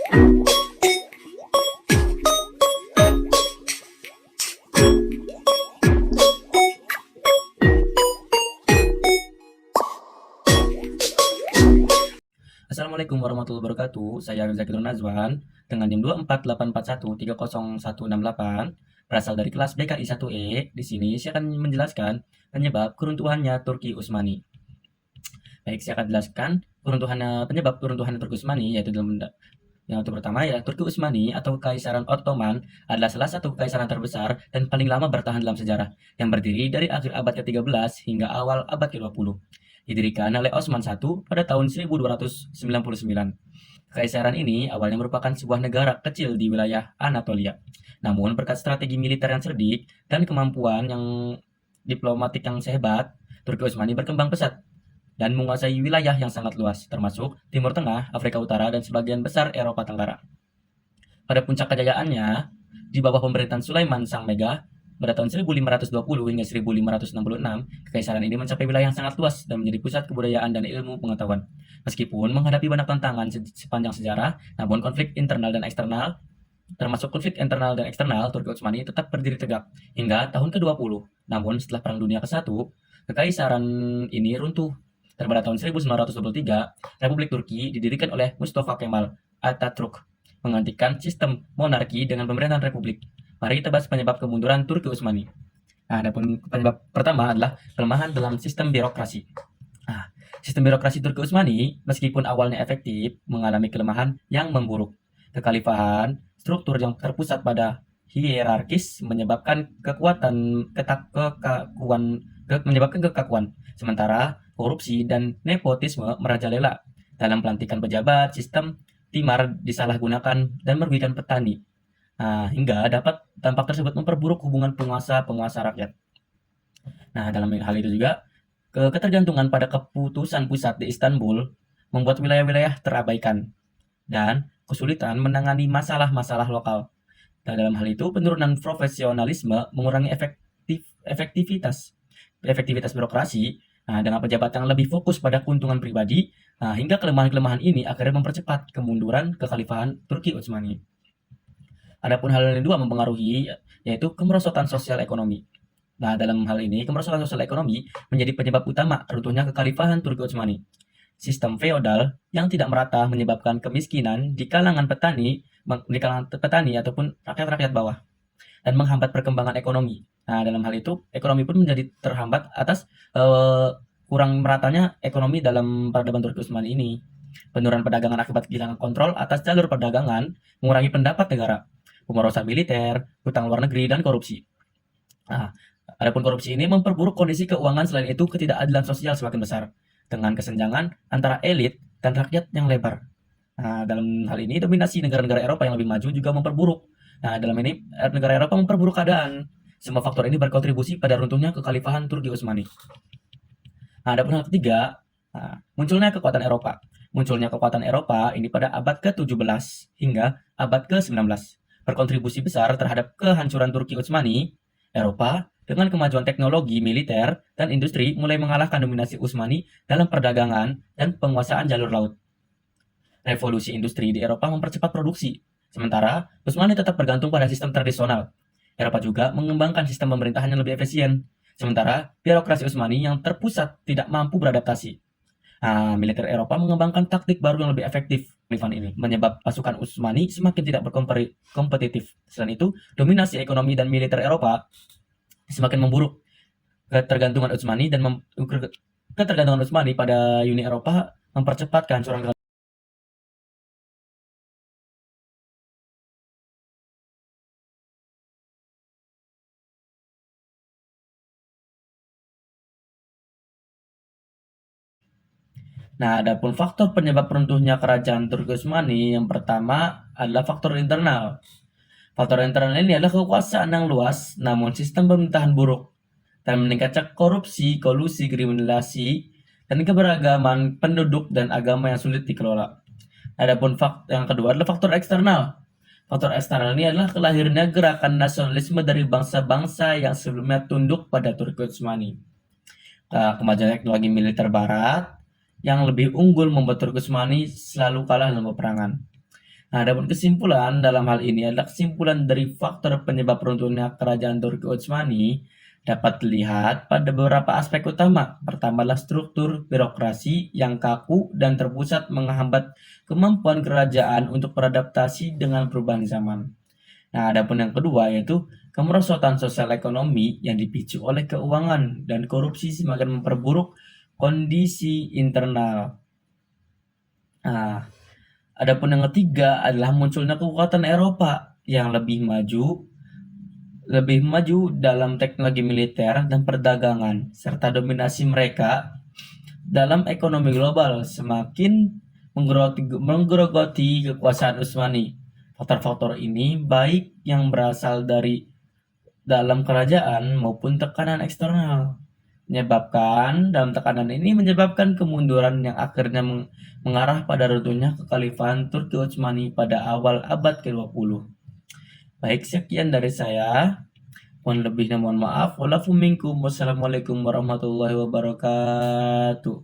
Assalamualaikum warahmatullahi wabarakatuh. Saya Zakirun Nazwan dengan NIM 24881301168 berasal dari kelas BKI 1E. Di sini saya akan menjelaskan penyebab keruntuhannya Turki Utsmani. Baik, saya akan jelaskan penyebab keruntuhan Turki Utsmani yaitu yang pertama ya, Turki Utsmani atau Kekaisaran Ottoman adalah salah satu kekaisaran terbesar dan paling lama bertahan dalam sejarah, yang berdiri dari akhir abad ke-13 hingga awal abad ke-20. Didirikan oleh Osman I pada tahun 1299. Kekaisaran ini awalnya merupakan sebuah negara kecil di wilayah Anatolia. Namun berkat strategi militer yang cerdik dan kemampuan yang diplomatik yang sehebat, Turki Utsmani berkembang pesat dan menguasai wilayah yang sangat luas, termasuk Timur Tengah, Afrika Utara, dan sebagian besar Eropa Tenggara. Pada puncak kejayaannya, di bawah pemerintahan Sulaiman Sang Mega, pada tahun 1520 hingga 1566, kekaisaran ini mencapai wilayah yang sangat luas dan menjadi pusat kebudayaan dan ilmu pengetahuan. Meskipun menghadapi banyak tantangan sepanjang sejarah, namun konflik internal dan eksternal, Turki Utsmani tetap berdiri tegak hingga tahun ke-20. Namun setelah Perang Dunia ke-1, kekaisaran ini runtuh. Dan pada tahun 1923, Republik Turki didirikan oleh Mustafa Kemal Atatürk, menggantikan sistem monarki dengan pemerintahan republik. Mari kita bahas penyebab kemunduran Turki Utsmani. Adapun penyebab pertama adalah kelemahan dalam sistem birokrasi. Sistem birokrasi Turki Utsmani, meskipun awalnya efektif, mengalami kelemahan yang memburuk. Kekhalifahan, struktur yang terpusat pada hierarkis menyebabkan kekakuan. Sementara korupsi dan nepotisme merajalela dalam pelantikan pejabat, sistem timar disalahgunakan dan merugikan petani. Hingga dampak tersebut memperburuk hubungan penguasa rakyat. Dalam hal itu juga, ketergantungan pada keputusan pusat di Istanbul membuat wilayah-wilayah terabaikan dan kesulitan menangani masalah-masalah lokal. Dalam hal itu, penurunan profesionalisme mengurangi efektivitas birokrasi, dengan pejabat yang lebih fokus pada keuntungan pribadi, hingga kelemahan-kelemahan ini akhirnya mempercepat kemunduran kekhalifahan Turki Utsmani. Adapun hal yang kedua mempengaruhi, yaitu kemerosotan sosial ekonomi. Dalam hal ini, kemerosotan sosial ekonomi menjadi penyebab utama runtuhnya kekhalifahan Turki Utsmani. Sistem feodal yang tidak merata menyebabkan kemiskinan di kalangan petani ataupun rakyat-rakyat bawah, dan menghambat perkembangan ekonomi. Dalam hal itu, ekonomi pun menjadi terhambat atas kurang meratanya ekonomi dalam peradaban Turki Utsmani ini. Penurunan perdagangan akibat kehilangan kontrol atas jalur perdagangan, mengurangi pendapat negara, pemborosan militer, hutang luar negeri, dan korupsi. Adapun korupsi ini memperburuk kondisi keuangan. Selain itu, ketidakadilan sosial semakin besar, dengan kesenjangan antara elit dan rakyat yang lebar. Dalam hal ini, dominasi negara-negara Eropa yang lebih maju juga memperburuk. Dalam ini, negara Eropa memperburuk keadaan. Semua faktor ini berkontribusi pada runtuhnya kekhalifahan Turki Utsmani. Adapun hal ketiga, munculnya kekuatan Eropa. Munculnya kekuatan Eropa ini pada abad ke-17 hingga abad ke-19 berkontribusi besar terhadap kehancuran Turki Utsmani. Eropa dengan kemajuan teknologi militer dan industri mulai mengalahkan dominasi Utsmani dalam perdagangan dan penguasaan jalur laut. Revolusi industri di Eropa mempercepat produksi, sementara Utsmani tetap bergantung pada sistem tradisional. Eropa juga mengembangkan sistem pemerintahan yang lebih efisien, sementara birokrasi Utsmani yang terpusat tidak mampu beradaptasi. Militer Eropa mengembangkan taktik baru yang lebih efektif. Kekhalifahan ini menyebab pasukan Utsmani semakin tidak berkompetitif. Selain itu, dominasi ekonomi dan militer Eropa semakin memburuk. Ketergantungan Utsmani pada Uni Eropa mempercepat kehancuran. Adapun faktor penyebab runtuhnya kerajaan Turki Utsmani yang pertama adalah faktor internal. Faktor internal ini adalah kekuasaan yang luas, namun sistem pemerintahan buruk, dan meningkatnya korupsi, kolusi, kriminalisasi, dan keberagaman penduduk dan agama yang sulit dikelola. Adapun yang kedua adalah faktor eksternal. Faktor eksternal ini adalah kelahirnya gerakan nasionalisme dari bangsa-bangsa yang sebelumnya tunduk pada Turki Utsmani. Kemajuan teknologi militer Barat yang lebih unggul membuat Turki Utsmani selalu kalah dalam peperangan. Nah, adapun kesimpulan dalam hal ini adalah kesimpulan dari faktor penyebab runtuhnya kerajaan Turki Utsmani dapat dilihat pada beberapa aspek utama. Pertama adalah struktur birokrasi yang kaku dan terpusat menghambat kemampuan kerajaan untuk beradaptasi dengan perubahan zaman. Nah, adapun yang kedua yaitu kemerosotan sosial ekonomi yang dipicu oleh keuangan dan korupsi semakin memperburuk kondisi internal. Nah, adapun yang ketiga adalah munculnya kekuatan Eropa yang lebih maju dalam teknologi militer dan perdagangan, serta dominasi mereka dalam ekonomi global semakin menggerogoti kekuasaan Utsmani. Faktor-faktor ini baik yang berasal dari dalam kerajaan maupun tekanan eksternal menyebabkan kemunduran yang akhirnya mengarah pada runtuhnya kekhalifahan Turki Utsmani pada awal abad ke-20. Baik, sekian dari saya. Mohon lebihnya mohon maaf. Wassalamualaikum warahmatullahi wabarakatuh.